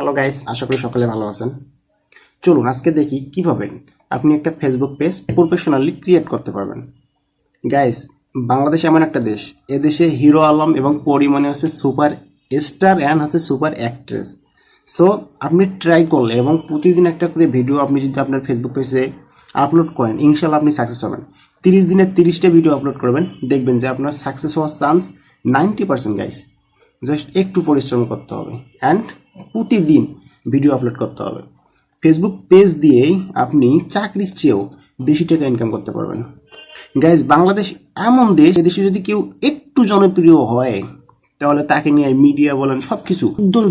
Hello guys, আশা করি সকলে ভালো আছেন। চলুন আজকে দেখি কিভাবে আপনি একটা ফেসবুক পেজ প্রফেশনালি ক্রিয়েট করতে পারবেন। গাইস, বাংলাদেশ এমন একটা দেশ, এদেশে হিরো আলম এবং পরিমাণে হচ্ছে সুপার স্টার অ্যান্ড হচ্ছে সুপার অ্যাক্ট্রেস। সো আপনি ট্রাই করলে এবং প্রতিদিন একটা করে ভিডিও আপনি যদি আপনার ফেসবুক পেজে আপলোড করেন, ইনশাল্লাহ আপনি সাকসেস হবেন। 30 দিনে 30টা ভিডিও আপলোড করবেন, দেখবেন যে আপনার সাকসেস হওয়ার চান্স 90%। গাইস, জাস্ট একটু পরিশ্রম করতে হবে অ্যান্ড প্রতিদিন ভিডিও আপলোড করতে হবে। ফেসবুক পেজ দিয়েই আপনি চাকরির চেয়েও বেশি টাকা ইনকাম করতে পারবেন। গাইজ, বাংলাদেশ এমন দেশ, এদেশে যদি কেউ একটু জনপ্রিয় হয় তাহলে তাকে নিয়ে মিডিয়া বলেন সব কিছু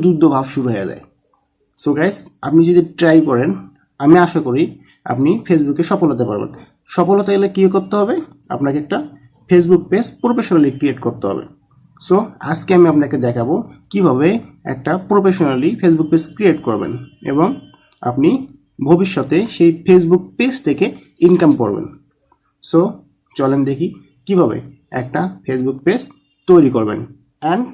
যুদ্ধ ভাব শুরু হয়ে যায়। সো গাইজ, আপনি যদি ট্রাই করেন, আমি আশা করি আপনি ফেসবুকে সফল হতে পারবেন। সফলতা এলে কী করতে হবে? আপনাকে একটা ফেসবুক পেজ প্রফেশনালি ক্রিয়েট করতে হবে। সো আজকে আমি আপনাকে দেখাবো কিভাবে একটা প্রফেশনালি ফেসবুক পেজ ক্রিয়েট করবেন এবং আপনি ভবিষ্যতে সেই ফেসবুক পেজ থেকে ইনকাম করবেন। সো চলেন দেখি কিভাবে একটা ফেসবুক পেজ তৈরি করবেন। অ্যান্ড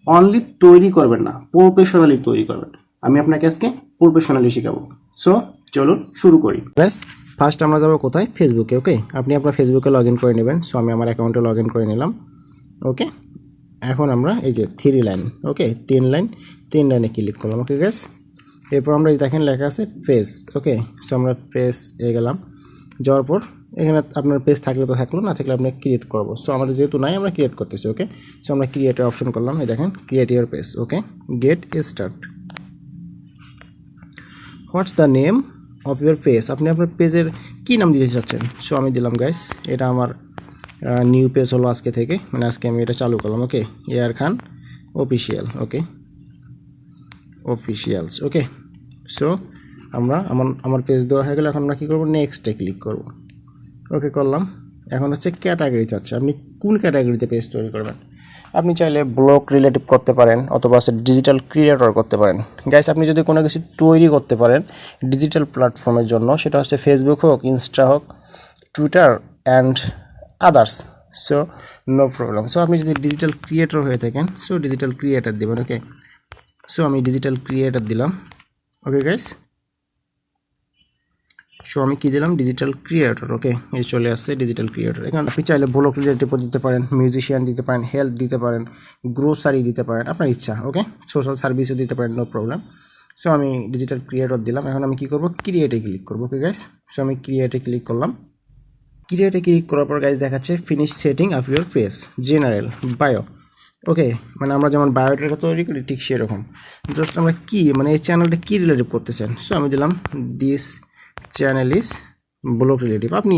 অনলি তৈরি করবেন না, প্রফেশনালি তৈরি করবেন। আমি আপনাকে আজকে প্রফেশনালি শেখাবো। সো চলুন শুরু করি। ব্যাস, ফার্স্ট আমরা যাবো কোথায়? ফেসবুকে। ওকে, আপনি আপনার ফেসবুকে লগ ইন করে নেবেন। সো আমি আমার অ্যাকাউন্টে লগ ইন করে নিলাম। ওকে, এখন আমরা এই যে 3 লাইন, ওকে 3 লাইনে ক্লিক করলাম। ওকে গ্যাস, এরপর আমরা দেখেন লেখা আছে পেজ। ওকে, সো আমরা পেজ গেলাম। যাওয়ার পর এখানে আপনার পেজ থাকলে তো থাকলো, না থাকলে আপনি ক্রিয়েট করবো। সো আমাদের যেহেতু নাই, আমরা ক্রিয়েট করতেছি। ওকে, সো আমরা ক্রিয়েটে অপশন করলাম। এই দেখেন create your page. Okay, get start. What's the name of your page? আপনি আপনার পেজের কী নাম দিতে চাচ্ছেন? সো আমি দিলাম গাইস, এটা আমার নিউ পেজ হলো আজকে থেকে, মানে আজকে আমি এটা চালু করলাম। ওকে, এআর খান অফিসিয়াল। ওকে, অফিসিয়ালস। ওকে, সো আমরা আমার পেজ দেওয়া হয়ে গেলে এখন আমরা কী করবো? নেক্সটে ক্লিক করব। ওকে করলাম। এখন হচ্ছে ক্যাটাগরি চাচ্ছে, আপনি কোন ক্যাটাগরিতে পেজ তৈরি করবেন। আপনি চাইলে ব্লগ রিলেটিভ করতে পারেন, অথবা হচ্ছে ডিজিটাল ক্রিয়েটর করতে পারেন। গাইস, আপনি যদি কোনো কিছু তৈরি করতে পারেন ডিজিটাল প্ল্যাটফর্মের জন্য, সেটা হচ্ছে ফেসবুক হোক, ইনস্টা হোক, Twitter and others, so no problem. So আপনি যদি ডিজিটাল ক্রিয়েটর হয়ে থাকেন, সো ডিজিটাল ক্রিয়েটর দেবেন। ওকে, সো আমি ডিজিটাল ক্রিয়েটর দিলাম। ওকে গাইস, সো আমি কী দিলাম? Digital creator. ওকে, এই চলে আসছে ডিজিটাল ক্রিয়েটর। এখানে আপনি চাইলে ব্লগ রিলেটিভও দিতে পারেন, মিউজিশিয়ান দিতে পারেন, হেলথ দিতে পারেন, গ্রোসারি দিতে পারেন, আপনার ইচ্ছা। ওকে, সোশ্যাল সার্ভিসও দিতে পারেন, নো প্রবলেম। সো আমি ডিজিটাল ক্রিয়েটর দিলাম। এখন আমি কী করবো? ক্রিয়েটে ক্লিক করবো। ওকে গাইস, সো আমি ক্রিয়েটে ক্লিক করলাম। ক্রিয়েটে ক্লিক করার পর গাইস দেখাচ্ছে finish setting up your page, general, bio. Okay, মানে আমরা যেমন বায়োডাটা তৈরি করি ঠিক সেরকম। জাস্ট আমরা কি, মানে এই চ্যানেলটা কী রিলেটিভ করতে চান। সো আমি দিলাম this channel is blog relative. আপনি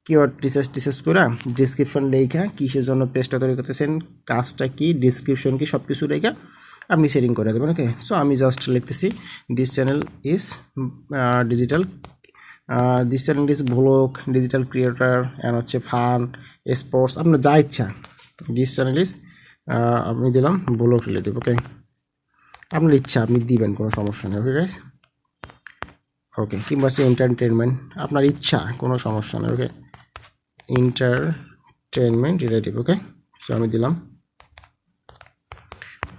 কিওয়ার্ড রিসার্চ করে ডিসক্রিপশন লেখা কিসের জন্য পেজটা তৈরি করতেছেন, কাজটা কি, ডিসক্রিপশন কি, সব কিছু লেখা আপনি সেটিং করে দেবেন। ওকে, সো আমি জাস্ট লিখতেছি this channel is digital, this channel is blog, digital creator and হচ্ছে ফান, স্পোর্টস, আপনার যা ইচ্ছা। দিস চ্যানেল ইজ আমি দিলাম ব্লগ রিলেটিভ। ওকে, আপনার ইচ্ছা আপনি দিবেন, কোনো সমস্যা নেই। ওকে গাইস, ওকে, কিংবা সে এন্টারটেনমেন্ট, আপনার ইচ্ছা, কোনো সমস্যা নেই। ওকে, এন্টারটেনমেন্ট রিলেটিভ। ওকে, সো আমি দিলাম।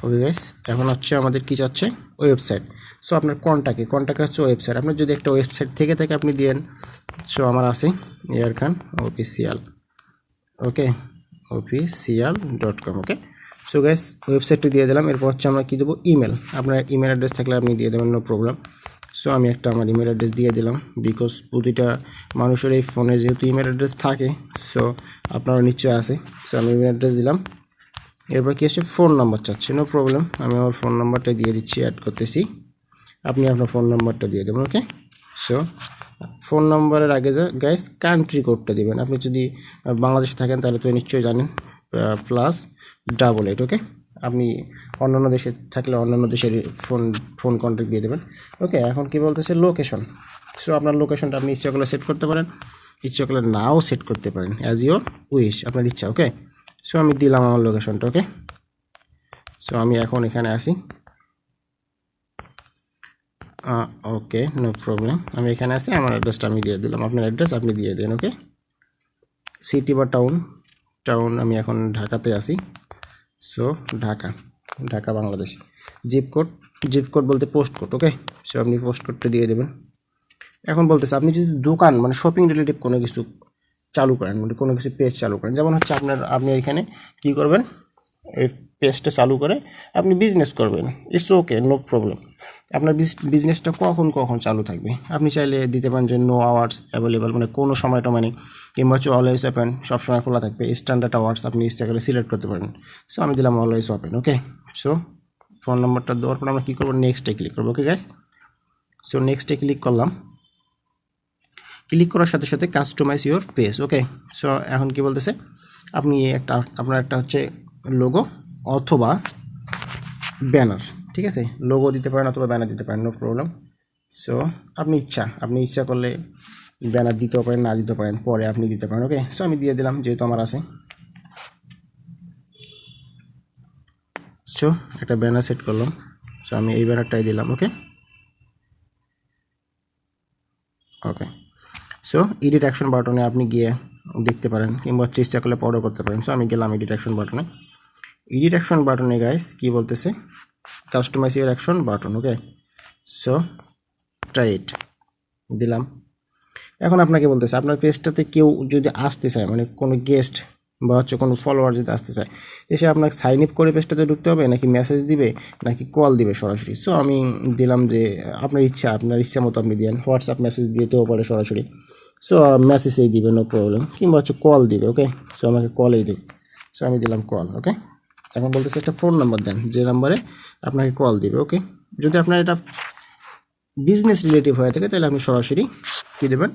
ওকে গাইস, এখন হচ্ছে আমাদের কী চাচ্ছে? ওয়েবসাইট। সো আপনার কোনটাকে হচ্ছে ওয়েবসাইট। আপনার যদি একটা ওয়েবসাইট থেকে আপনি দিয়েন। সো আমার আছে এআর খান অফিসিয়াল। ওকে, official.com। ওকে, সো গাইস ওয়েবসাইটটি দিয়ে দিলাম। এরপর হচ্ছে আমরা কী দেবো? ইমেল। আপনার ইমেল অ্যাড্রেস থাকলে আপনি দিয়ে দেবেন, নো প্রবলেম। সো আমি একটা আমার ইমেল অ্যাড্রেস দিয়ে দিলাম, বিকজ প্রতিটা মানুষের এই ফোনে যেহেতু ইমেল অ্যাড্রেস থাকে, সো আপনারও নিশ্চয়ই আছে। সো আমি ইমেল অ্যাড্রেস দিলাম। এরপর কী হচ্ছে? ফোন নাম্বার চাচ্ছে, নো প্রবলেম, আমি আমার ফোন নাম্বারটা দিয়ে দিচ্ছি, অ্যাড করতেছি। আপনি আপনার ফোন নাম্বারটা দিয়ে দেবেন। ওকে, সো ফোন নাম্বারের আগে গাইস কান্ট্রি কোডটা দেবেন। আপনি যদি বাংলাদেশে থাকেন তাহলে তো নিশ্চয়ই জানেন, +88। ওকে, আপনি অন্যান্য দেশে থাকলে অন্যান্য দেশের ফোন কন্ট্যাক্ট দিয়ে দেবেন। ওকে, এখন কি বলতেছে? লোকেশন। সো আপনার লোকেশনটা আপনি ইচ্ছা করলে সেট করতে পারেন, ইচ্ছা করলে নাও সেট করতে পারেন, অ্যাজ ইউর উইশ, আপনার ইচ্ছা। ওকে, সো আমি দিলাম আমার লোকেশনটা। ওকে, সো আমি এখন এখানে আসি। ওকে, নো প্রবলেম, আমি এখানে আসি, আমার অ্যাড্রেসটা আমি দিয়ে দিলাম, আপনার অ্যাড্রেস আপনি দিয়ে দিন। ওকে, সিটি বা টাউন আমি এখন ঢাকাতে আসি। So Dhaka Bangladesh. Zip code zip code বলতে পোস্ট কোড, ওকে। সো আপনি পোস্ট কোডটা দিয়ে দেবেন। এখন বলতেছে আপনি যদি দোকান মানে শপিং রিলেটিভ কোনো কিছু চালু করেন, মানে কোনো কিছু পেজ চালু করেন, যেমন হচ্ছে আপনি এখানে কী করবেন, এই পেজটা চালু করে আপনি বিজনেস করবেন, ইটস ওকে, নো প্রবলেম। আপনার বিজনেসটা কখন কখন চালু থাকবে আপনি চাইলে দিতে পারেন যে নো আওয়ার্স অ্যাভেলেবল, মানে কোনো সময়টা মানে, কিংবা হচ্ছে অলওয়েজ ওপেন, সবসময় খোলা থাকবে। স্ট্যান্ডার্ড আওয়ার্স আপনি ইচ্ছা করে সিলেক্ট করতে পারেন। সো আমি দিলাম always open, okay. So phone নাম্বারটা দেওয়ার পর আমরা কী করবো, নেক্সটে ক্লিক করবো, ওকে গাইস। সো নেক্সটে ক্লিক করলাম। ক্লিক করার সাথে সাথে customize your page, okay. So এখন কি বলতেছে, আপনি আপনার একটা হচ্ছে লোগো অথবা ব্যানার, ঠিক আছে, লোগো দিতে পারেন অথবা ব্যানার দিতে পারেন, নো প্রবলেম। সো আপনি ইচ্ছা করলে ব্যানার দিতেও পারেন, না দিতে পারেন, পরে আপনি দিতে পারেন, ওকে। সো আমি দিয়ে দিলাম যেহেতু আমার আছে। সো একটা ব্যানার সেট করলাম। সো আমি এই ব্যানারটাই দিলাম, ওকে। ওকে। সো এডিট অ্যাকশন বাটনে আপনি গিয়ে দেখতে পারেন, কিংবা চেষ্টা করলে পরও করতে পারেন। সো আমি গেলাম এডিট অ্যাকশন বাটনে। এডিট অ্যাকশন বাটনে গাইস কি বলতেছে, customize your action button, okay. So টাইট দিলাম। এখন আপনাকে বলতেছে আপনার পেজটাতে কেউ যদি আসতে চায়, মানে কোনো গেস্ট বা হচ্ছে কোনো ফলোয়ার যদি আসতে চায়, এসে আপনাকে সাইন আপ করে পেজটাতে ঢুকতে হবে, নাকি মেসেজ দিবে, নাকি কল দিবে সরাসরি। সো আমি দিলাম যে আপনার ইচ্ছা মতো আপনি দেন, হোয়াটসঅ্যাপ মেসেজ দিতেও পারে সরাসরি। সো মেসেজেই দিবে, নো প্রবলেম, কিংবা হচ্ছে কল দিবে, ওকে। সো আমাকে কলেই দিবে। সো আমি দিলাম কল, ওকে। এখন বলতেছে একটা ফোন নাম্বার দেন, যে নাম্বারে আপনাকে কল দিবে, ওকে। যদি আপনার এটা বিজনেস রিলেটিভ হয়ে থাকে তাহলে আপনি সরাসরি কী দেবেন,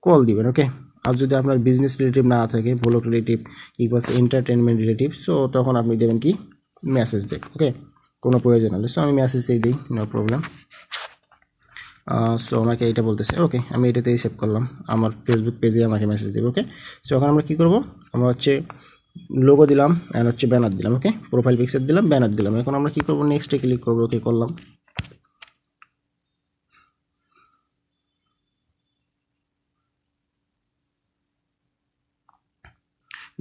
কল দিবেন, ওকে। আর যদি আপনার বিজনেস রিলেটিভ না থাকে, ব্লগ রিলেটিভ কিংবা এন্টারটেনমেন্ট রিলেটিভ, সো তখন আপনি দেবেন কি, মেসেজ দেখ, ওকে, কোনো প্রয়োজন হলে। সো আমি মেসেজেই দিই, নো প্রবলেম। সো আমাকে এটা বলতেছে, ওকে, আমি এটাতেই সেভ করলাম, আমার ফেসবুক পেজে আমাকে মেসেজ দেবে, ওকে। সো এখন আমরা কী করবো, আমরা হচ্ছে লোগো দিলাম অ্যান্ড হচ্ছে ব্যানার দিলাম, ওকে, প্রোফাইল পিকচার দিলাম, ব্যানার দিলাম। এখন আমরা কী করবো, নেক্সটে ক্লিক করবো, ওকে করলাম।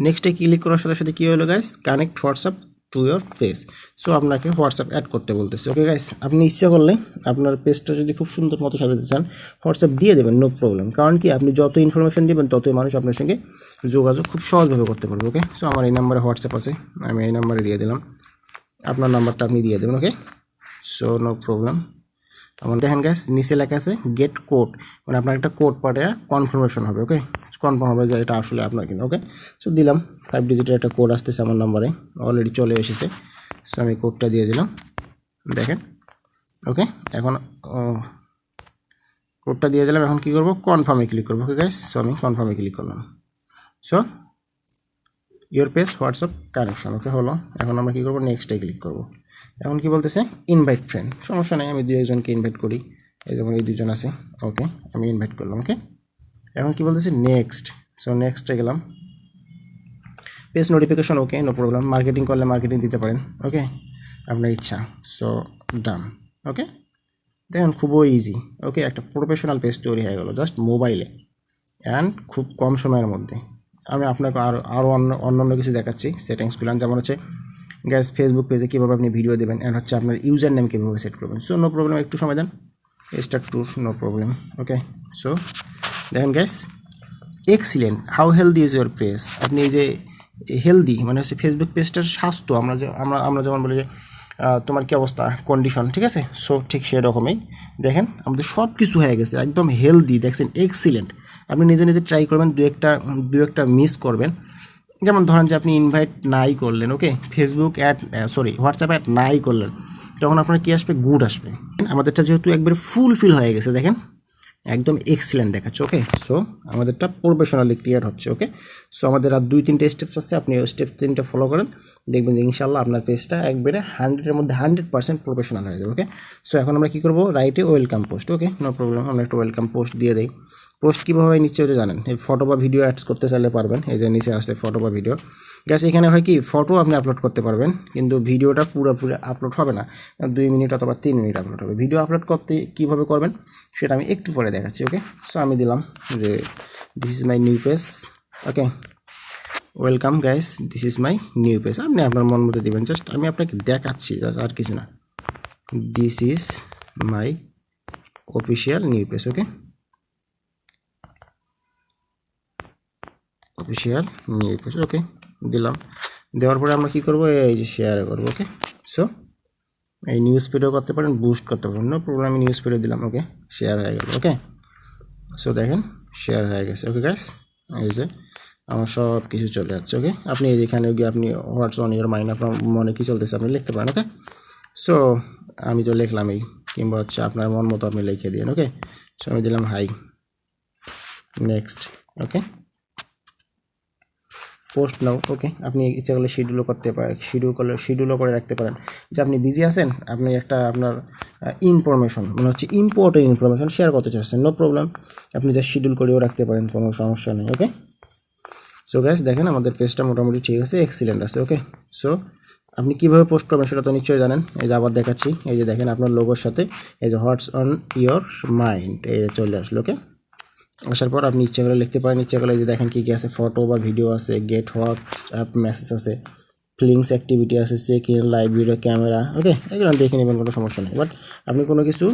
নেক্সটে ক্লিক করার সাথে সাথে কী হলো guys, connect WhatsApp to your page. So আপনাকে হোয়াটসঅ্যাপ অ্যাড করতে বলতেছে, ওকে গাইস। আপনি ইচ্ছা করলে আপনার পেজটা যদি খুব সুন্দর মতো সাজাতে চান, হোয়াটসঅ্যাপ দিয়ে দেবেন, নো প্রবলেম। কারণ কি, আপনি যত ইনফরমেশন দেবেন ততই মানুষ আপনার সঙ্গে যোগাযোগ খুব সহজভাবে করতে পারবে, ওকে। সো আমার এই নাম্বারে হোয়াটসঅ্যাপ আছে, আমি এই নাম্বারে দিয়ে দিলাম, আপনার নাম্বারটা আপনি দিয়ে দেবেন, ওকে। So no problem. আমার দেখেন গ্যাস নিচে লেখা আছে গেট কোড, মানে আপনার একটা কোড পাঠিয়ে কনফার্মেশন হবে, ওকে, কনফার্ম হবে যে এটা আসলে আপনার কিনা, ওকে। সো দিলাম 5 ডিজিটের একটা কোড আসতেছে আমার নাম্বারে, অলরেডি চলে এসেছে। সো আমি কোডটা দিয়ে দিলাম, দেখেন, ওকে। এখন কোডটা দিয়ে দিলাম, এখন কী করবো, কনফার্মে ক্লিক করবো, ওকে গ্যাস। সো আমি কনফার্মে ক্লিক করলাম। So your page WhatsApp connection, okay হলো। এখন আমরা কী করবো, নেক্সটে ক্লিক করবো। এখন কি বলতেছে, ইনভাইট ফ্রেন্ড, সমস্যা নেই, আমি 2-1জনকে ইনভাইট করি, এই যেমন এই 2জন আছে, ওকে, আমি ইনভাইট করলাম, ওকে। এখন কি বলতেছে, নেক্সট। সো নেক্সটে গেলাম, পেজ নোটিফিকেশন, ওকে, নো প্রবলেম। মার্কেটিং করলে মার্কেটিং দিতে পারেন, ওকে, আপনার ইচ্ছা। সো ডান, ওকে। দেখেন খুবই ইজি, ওকে, একটা প্রফেশনাল পেজ তৈরি হয়ে গেল জাস্ট মোবাইলে অ্যান্ড খুব কম সময়ের মধ্যে। আমি আপনাকে আরও অন্য কিছু দেখাচ্ছি সেটিংসগুলো, যেমন হচ্ছে গ্যাস ফেসবুক পেজে কীভাবে আপনি ভিডিও দেবেন অ্যান্ড হচ্ছে আপনার ইউজার নেম কীভাবে সেট করবেন। সো নো প্রবলেম, একটু সময় দেন, স্টার্ট টু, নো প্রবলেম, ওকে। সো দেখেন gas, excellent, how healthy is your page. আপনি এই যে হেলদি মানে হচ্ছে ফেসবুক পেজটার স্বাস্থ্য, আমরা যেমন বলি যে তোমার কী অবস্থা, কন্ডিশন, ঠিক আছে। সো ঠিক সেরকমই দেখেন আমাদের সব কিছু হয়ে গেছে, একদম হেলদি, দেখছেন, এক্সিলেন্ট। আপনি নিজে নিজে ট্রাই করবেন, দু একটা মিস করবেন। যেমন ধরেন যে আপনি ইনভাইট নাই করলেন, ওকে, ফেসবুক হোয়াটসঅ্যাপ অ্যাড নাই করলেন, তখন আপনার কী আসবে, গুড আসবে। আমাদেরটা যেহেতু একবারে ফুলফিল হয়ে গেছে, দেখেন একদম এক্সিলেন্ট দেখাচ্ছে, ওকে। সো আমাদেরটা প্রফেশনালি ক্রিয়েট হচ্ছে, ওকে। সো আমাদের আর 2-3টে স্টেপস আছে, আপনি ওই স্টেপ 3টা ফলো করেন, দেখবেন যে ইনশাল্লাহ আপনার পেজটা একবারে 100-এর মধ্যে 100% প্রফেশনাল হয়ে যাবে, ওকে। সো এখন আমরা কী করবো, রাইটে ওয়েলকাম পোস্ট, ওকে, নো প্রবলেম, আমরা একটা ওয়েলকাম পোস্ট দিয়ে দিই। পোস্ট কীভাবে নিশ্চয়ই তো জানেন, এই ফটো বা ভিডিও অ্যাডস করতে চাইলে পারবেন, এই যে নিচে আসে ফটো বা ভিডিও। গ্যাস এখানে হয় কি, ফটো আপনি আপলোড করতে পারবেন, কিন্তু ভিডিওটা পুরোপুরি আপলোড হবে না, 2 মিনিট অথবা 3 মিনিট আপলোড হবে। ভিডিও আপলোড করতে কীভাবে করবেন সেটা আমি একটু পরে দেখাচ্ছি, ওকে। সো আমি দিলাম যে this is my new page, okay, welcome guys, this is my new page. আপনি আপনার মন মতো দেবেন, জাস্ট আমি আপনাকে দেখাচ্ছি, আর কিছু না, this is my official new page. Okay, official new page. Okay, দিলাম। দেওয়ার পরে আমরা কি করব, এই যে শেয়ার করব। ওকে, সো এই নিউজ ফিডও করতে পারেন, বুস্ট করতে পারেন, নো প্রবলেম। আমি নিউজ ফিডে দিলাম। ওকে, শেয়ার হয়ে গেল। ওকে, সো দেখেন শেয়ার হয়ে গেছে। ওকে গাইস, এই যে আমার সব কিছু চলে যাচ্ছে। ওকে, আপনি এখানে গিয়ে আপনি হোয়াটস অন ইউর মাইন্ড, আপনার মনে কী চলতেছে আপনি লিখতে পারেন। ওকে, সো আমি তো লিখলাম এই, কিংবা হচ্ছে আপনার মন মতো আপনি লিখে দিন। ওকে, সো আমি দিলাম হাই, নেক্সট। ওকে, পোস্ট নাও। ওকে, আপনি ইচ্ছা করলে শিডিউলও করতে পারেন, শিডিউলও করে রাখতে পারেন যে আপনি বিজি আছেন, আপনি একটা আপনার ইনফরমেশন মানে হচ্ছে ইম্পর্টেন্ট ইনফরমেশন শেয়ার করতে চাচ্ছেন, নো প্রবলেম, আপনি যা শিডিউল করেও রাখতে পারেন, কোনো সমস্যা নেই। ওকে, সো গাইস দেখেন আমাদের পেজটা মোটামুটি ঠিক আছে, এক্সিলেন্ট আছে। ওকে, সো আপনি কীভাবে পোস্ট করবেন সেটা তো নিশ্চয়ই জানেন। এই যে আবার দেখাচ্ছি, এই যে দেখেন আপনার লোগোর সাথে এই যে হোয়াটস অন ইয়োর মাইন্ড এই যে চলে আসলো। ওকে, আসার পর আপনি ইচ্ছা করে লিখতে পারেন, ইচ্ছা করলে যে দেখেন কী কী আছে, ফটো বা ভিডিও আছে, গেট হোয়াটসঅ্যাপ মেসেজ আছে, ফিলিংস অ্যাক্টিভিটি আছে, check in, live video, camera. Okay, এগুলো দেখে নেবেন, কোনো সমস্যা নেই। বাট আপনি কোনো কিছু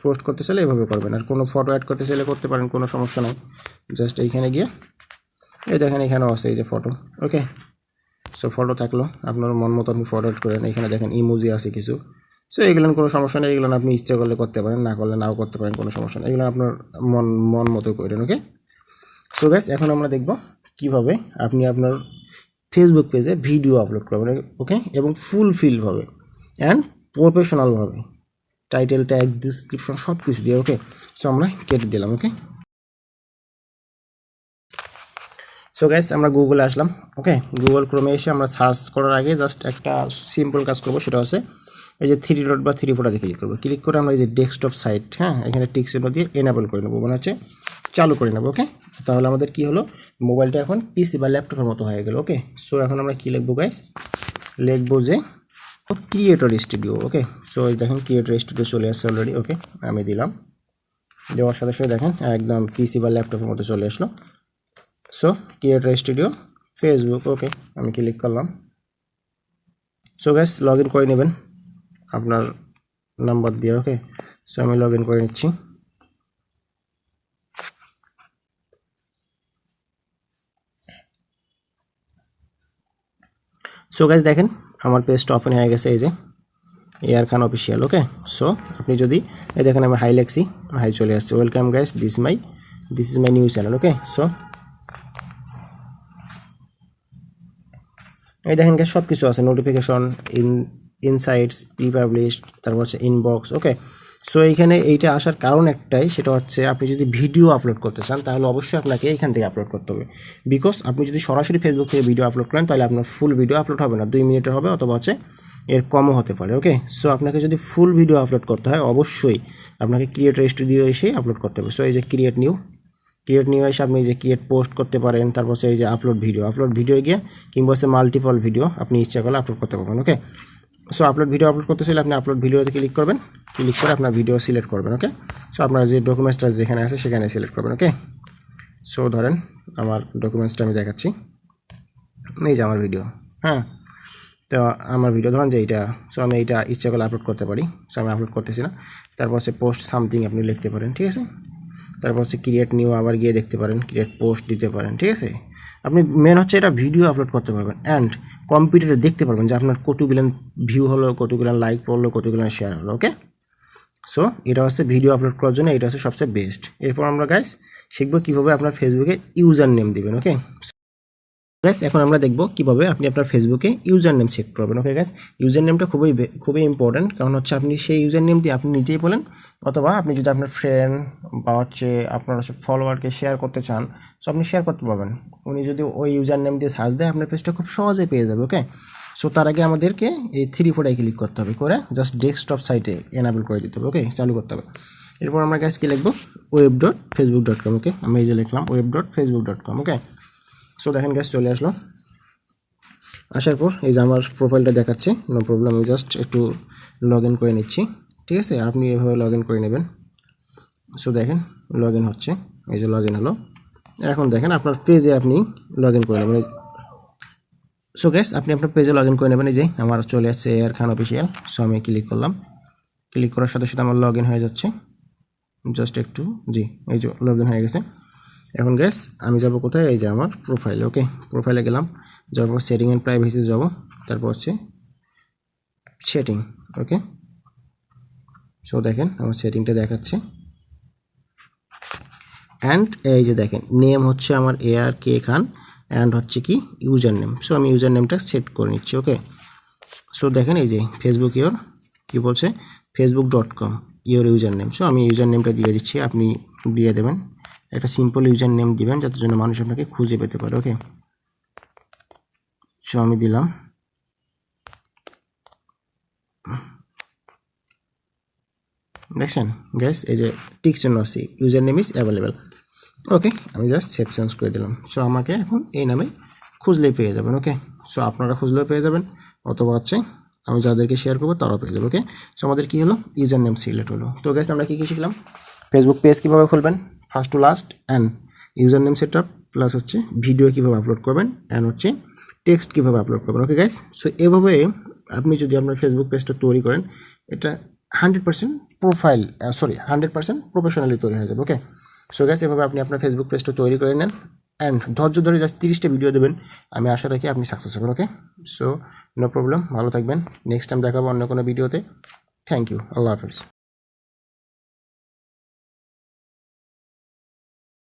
পোস্ট করতে চাইলে এভাবে করবেন, আর কোনো ফটো অ্যাড করতে চাইলে করতে পারেন, কোনো সমস্যা নেই। জাস্ট এইখানে গিয়ে এই দেখেন এখানেও আছে এই যে ফটো। ওকে, সো ফটো থাকলো, আপনার মন মতো আপনি ফটো অ্যাড করেন। এখানে দেখেন ইমোজি আছে কিছু। সো এগুলো কোনো সমস্যা নেই, এগুলো আপনি ইচ্ছা করলে করতে পারেন, না করলে নাও করতে পারেন, কোনো সমস্যা নেই, এগুলো আপনার মন মতো করেন। ওকে, সো গাইস এখন আমরা দেখব কিভাবে আপনি আপনার ফেসবুক পেজে ভিডিও আপলোড করবেন। ওকে, এবং ফুলফিলভাবে অ্যান্ড প্রফেশনালভাবে, টাইটেল, ট্যাগ, ডিসক্রিপশন সব কিছু দিয়ে। ওকে, সো আমরা কেটে দিলাম। ওকে, সো গাইস আমরা গুগলে আসলাম। ওকে, গুগল ক্রোমে এসে আমরা সার্চ করার আগে জাস্ট একটা সিম্পল কাজ করবো, সেটা হচ্ছে এই যে থ্রি ডট বা থ্রি ফোটাতে ক্লিক করবো। ক্লিক করে আমরা এই যে ডেস্কটপ সাইট, হ্যাঁ, এখানে টিক চিহ্ন দিয়ে এনেবল করে নেবো, মানে হচ্ছে চালু করে নেবো। ওকে, তাহলে আমাদের কি হলো, মোবাইলটা এখন পিসি বা ল্যাপটপের মতো হয়ে গেল। ওকে, সো এখন আমরা কি লিখবো গাইস, লিখবো যে ক্রিয়েটর স্টুডিও। ওকে, সো দেখেন ক্রিয়েটর স্টুডিও চলে আসছে অলরেডি। ওকে, আমি দিলাম, দেওয়ার সাথে সাথে দেখেন একদম পিসি বা ল্যাপটপের মতো চলে আসলো। So creator studio Facebook. Okay, আমি ক্লিক করলাম। সো গাইস লগ ইন করে নেবেন আপনার নাম্বার দিয়ে। ওকে, সো আমি লগ ইন করে নিচ্ছি। সো গাইস দেখেন আমার পেজটা ওপেন হয়ে গেছে, এই যে এয়ার খান অফিসিয়াল। ওকে, সো আপনি যদি এই দেখেন আমি হাই লেখছি, হাই চলে আসছে, welcome guys, this is my new channel. Okay, so এই দেখেন গাইস সব কিছু আছে, নোটিফিকেশন, ইনসাইটস, প্রি পাবলিশড, তারপর হচ্ছে ইনবক্স। ওকে, সো এইখানে এইটা আসার কারণ একটাই, সেটা হচ্ছে আপনি যদি ভিডিও আপলোড করতে চান তাহলে অবশ্যই আপনাকে এইখান থেকে আপলোড করতে হবে। বিকজ আপনি যদি সরাসরি ফেসবুক থেকে ভিডিও আপলোড করেন তাহলে আপনার ফুল ভিডিও আপলোড হবে না, 2 মিনিটের হবে অথবা হচ্ছে এর কমও হতে পারে। ওকে, সো আপনাকে যদি ফুল ভিডিও আপলোড করতে হয় অবশ্যই আপনাকে ক্রিয়েটর স্টুডিও এসে আপলোড করতে হবে। সো এই যে ক্রিয়েট নিউ এসে আপনি এই যে ক্রিয়েট পোস্ট করতে পারেন, তারপর হচ্ছে এই যে আপলোড ভিডিও গিয়ে, কিংবা হচ্ছে মাল্টিপল ভিডিও আপনি ইচ্ছা করলে আপলোড করতে পারবেন। ওকে, সো আপলোড করতে চাইলে আপনি আপলোড ভিডিওতে ক্লিক করবেন, ক্লিক করে আপনার ভিডিও সিলেক্ট করবেন। ওকে, সো আপনার যে ডকুমেন্টসটা যেখানে আছে সেখানে সিলেক্ট করবেন। ওকে, সো ধরেন আমার ডকুমেন্টসটা আমি দেখাচ্ছি, এই যে আমার ভিডিও। হ্যাঁ, তো আমার ভিডিও ধরেন যে এইটা, সো আমি এইটা ইচ্ছা করলে আপলোড করতে পারি। সো আমি আপলোড করতেছি না। তারপর হচ্ছে পোস্ট সামথিং আপনি লিখতে পারেন, ঠিক আছে। তারপর হচ্ছে ক্রিয়েট নিউ, আবার গিয়ে দেখতে পারেন, ক্রিয়েট পোস্ট দিতে পারেন, ঠিক আছে। আপনি মেন হচ্ছে এটা ভিডিও আপলোড করতে পারবেন অ্যান্ড কম্পিউটারে দেখতে পারবেন যে আপনার কতগুলো ভিউ হলো, কতগুলো লাইক পড়লো, কতগুলো শেয়ার হলো। ওকে, সো এটা হচ্ছে ভিডিও আপলোড করার জন্য এটা হচ্ছে সবচেয়ে বেস্ট। এরপর আমরা গাইস শিখবো কীভাবে আপনার ফেসবুকে ইউজার নেম দিবেন। ওকে গাইস, এখন আমরা দেখব কিভাবে আপনি আপনার ফেসবুকে ইউজার নেম সেট করবেন। ওকে গাইস, ইউজার নেমটা খুবই ইম্পর্টেন্ট, কারণ হচ্ছে আপনি সেই ইউজার নেম দিয়ে আপনি নিজেই বলেন, অথবা আপনি যদি আপনার ফ্রেন্ড বা হচ্ছে আপনার হচ্ছে ফলোয়ারকে শেয়ার করতে চান, সো আপনি শেয়ার করতে পারবেন। উনি যদি ওই ইউজার নেম দিয়ে সার্চ দেয় আপনার পেজটা খুব সহজে পেয়ে যাবে। ওকে, সো তার আগে আমাদেরকে এই 3 ফোটায় ক্লিক করতে হবে, করে জাস্ট ডেস্কটপ সাইটে এনাবেল করে দিতে হবে। ওকে, চালু করতে হবে। এরপর আমরা গাইস কি লিখবো, web.facebook.com। ওকে, আমি এই যে লিখলাম web.facebook.com। ওকে, সো দেখেন গাইস চলে আসলো। আসার পর এই যে আমার প্রোফাইলটা দেখাচ্ছে, নো প্রবলেম, আমি জাস্ট একটু লগ ইন করে নিচ্ছি, ঠিক আছে। আপনি এভাবে লগ ইন করে নেবেন। সো দেখেন লগ ইন হচ্ছে, এই যে লগ ইন হলো। এখন দেখেন আপনার পেজে আপনি লগ ইন করে নেবেন। সো গাইস আপনি আপনার পেজে লগ ইন করে নেবেন। এই যে আমার চলে আসছে এয়ার খান অফিসিয়াল। সো আমি ক্লিক করলাম, ক্লিক করার সাথে সাথে আমার লগ ইন হয়ে যাচ্ছে, জাস্ট একটু, জি এই যে লগ ইন হয়ে গেছে। এখন গ্যাস আমি যাব কোথায়, এই যে আমার প্রোফাইলে। ওকে, প্রোফাইলে গেলাম, যাওয়ার পর সেটিং অ্যান্ড প্রাইভেসিতে যাব, তারপর হচ্ছে সেটিং। ওকে, সো দেখেন আমার সেটিংটা দেখাচ্ছে। অ্যান্ড এই যে দেখেন নেম হচ্ছে আমার ARK খান, অ্যান্ড হচ্ছে কি ইউজার নেম। সো আমি ইউজার নেমটা সেট করে নিচ্ছি। ওকে, সো দেখেন এই যে ফেসবুক ইওর কি বলছে, facebook.com your user name. So আমি ইউজার নেমটা দিয়ে দিচ্ছি, আপনি দিয়ে দেবেন একটা সিম্পল ইউজার নেম দিবেন, যাতে জন্য মানুষ আপনাকে খুঁজে পেতে পারে। ওকে, সো আমি দিলাম। দেখছেন গ্যাস এই যে টিক চিহ্ন আছে, ইউজার নেম ইজ অ্যাভেলেবেল। ওকে, আমি জাস্ট সেভ চেঞ্জ করে দিলাম। সো আমাকে এখন এই নামে খুঁজলেই পেয়ে যাবেন। ওকে, সো আপনারা খুঁজলেও পেয়ে যাবেন, অথবা হচ্ছে আমি যাদেরকে শেয়ার করবো তারাও পেয়ে যাবে। ওকে, সো আমাদের কী হলো, ইউজার নেম সিলেক্ট হলো। তো গ্যাস আমরা কী কী শিখলাম, ফেসবুক পেজ কীভাবে খুলবেন first to last, and user name set up, plus হচ্ছে ভিডিও কীভাবে আপলোড করবেন, অ্যান্ড হচ্ছে টেক্সট কীভাবে আপলোড করবেন। ওকে গাইস, সো এভাবে আপনি যদি আপনার ফেসবুক পেজটা তৈরি করেন, এটা 100% প্রোফাইল, 100% প্রফেশনালি তৈরি হয়ে যাবে। ওকে, সো গাইস এভাবে আপনি আপনার ফেসবুক পেজটা তৈরি করে নেন, অ্যান্ড ধৈর্য ধরে জাস্ট 30টা ভিডিও দেবেন, আমি আশা রাখি আপনি সাকসেস হবেন। ওকে, সো নো প্রবলেম, ভালো থাকবেন, নেক্সট টাইম দেখাবো অন্য কোনো ভিডিওতে। থ্যাংক ইউ, আল্লাহ হাফেজ।